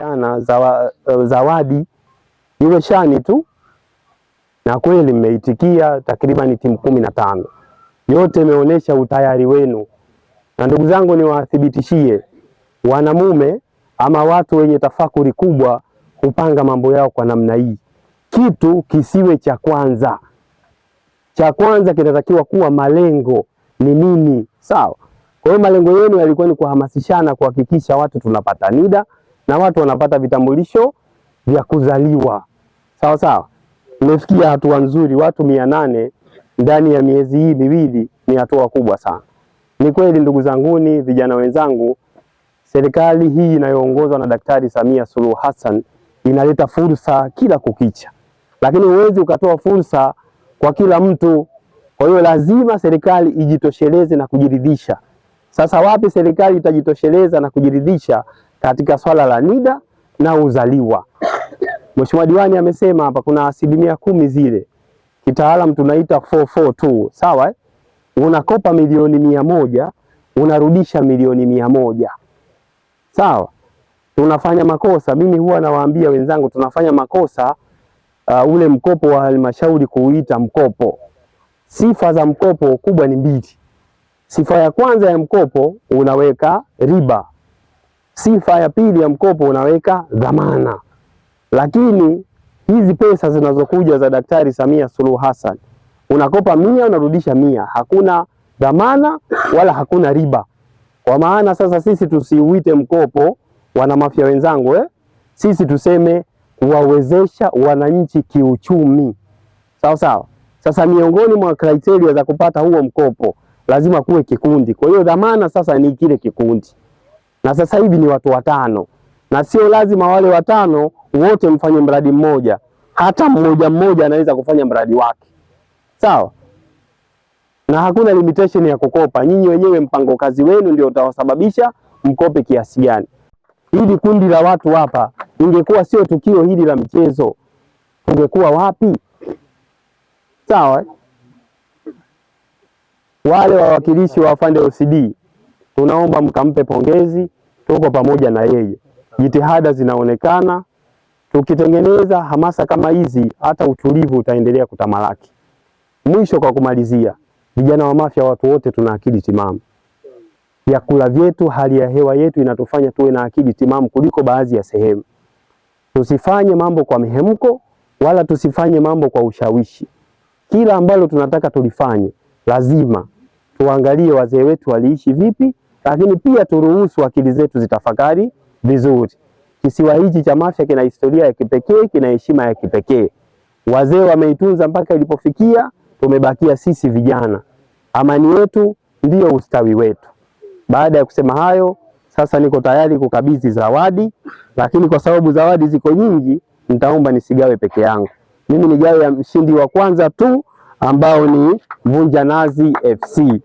Jana zawadi iwe shani tu, na kweli mmeitikia takriban timu 15. Yote imeonyesha utayari wenu, na ndugu zangu niwathibitishie, wanamume ama watu wenye tafakuri kubwa hupanga mambo yao kwa namna hii. Kitu kisiwe cha kwanza. Cha kwanza kinatakiwa kuwa malengo ni nini, sawa? Kwa hiyo malengo yenu yalikuwa ni kuhamasishana, kuhakikisha watu tunapata NIDA na watu wanapata vitambulisho vya kuzaliwa. Sawa sawa. Tumefikia hatua nzuri, watu 800 ndani ya miezi hii miwili, ni hatua kubwa sana. Ni kweli ndugu zanguni, vijana wenzangu, serikali hii inayoongozwa na Daktari Samia Suluhu Hassan inaleta fursa kila kukicha. Lakini huwezi ukatoa fursa kwa kila mtu. Kwa hiyo lazima serikali ijitosheleze na kujiridhisha. Sasa wapi serikali itajitosheleza na kujiridhisha? Katika swala la NIDA na uzaliwa. Mheshimiwa Diwani amesema hapa kuna 10% zile, kitaalam tunaita 442, sawa eh? Unakopa milioni 100, unarudisha milioni 100. Sawa? Tunafanya makosa, mimi huwa nawaambia wenzangu tunafanya makosa ule mkopo wa halmashauri kuuita mkopo. Sifa za mkopo kubwa ni 2. Sifa ya kwanza ya mkopo unaweka riba. Sifa ya pili ya mkopo unaweka dhamana. Lakini hizi pesa zinazokuja za Daktari Samia Suluhu Hassan, unakopa 100 unarudisha 100. Hakuna dhamana wala hakuna riba. Kwa maana sasa sisi tusiuite mkopo, wana mafia wenzangu sisi tuseme kuwawezesha wananchi kiuchumi. Sawa sawa. Sasa miongoni mwa criteria za kupata huo mkopo lazima kuwe kikundi. Kwa hiyo dhamana sasa ni kile kikundi. Na sasa hivi ni watu 5. Na sio lazima wale 5 wote mfanye mradi mmoja. Hata mmoja anaweza kufanya mradi wake. Sawa? Na hakuna limitation ya kukopa. Nyinyi wenyewe mpango kazi wenu ndio utawasababisha mkope kiasi gani. Hili kundi la watu hapa, ingekuwa sio tukio hili la mchezo, ungekuwa wapi? Sawa? Wale wawakilishi wa afande OCD, tunaomba mkampe pongezi, tuko pamoja na yeye. Jitihada zinaonekana, tukitengeneza hamasa kama hizi, hata utulivu utaendelea kutamalaki. Mwisho kwa kumalizia, vijana wa Mafia, watu wote tuna akili timamu. Vyakula vyetu, hali ya hewa yetu inatufanya tuwe na akili timamu kuliko baadhi ya sehemu. Tusifanye mambo kwa mihemko, wala tusifanye mambo kwa ushawishi. Kila ambalo tunataka tulifanye, lazima tuangalie wazee wetu waliishi vipi, lakini pia turuhusu akili zetu zitafakari vizuri. Kisiwa hichi cha Mafia kina historia ya kipekee, kina heshima ya kipekee. Wazee wameitunza mpaka ilipofikia, tumebakia sisi vijana. Amani yetu ndiyo ustawi wetu. Baada ya kusema hayo, sasa niko tayari kukabidhi zawadi, lakini kwa sababu zawadi ziko nyingi, nitaomba nisigawe peke yangu. Mimi nigawe ya mshindi wa kwanza tu, ambao ni Vunja Nazi FC.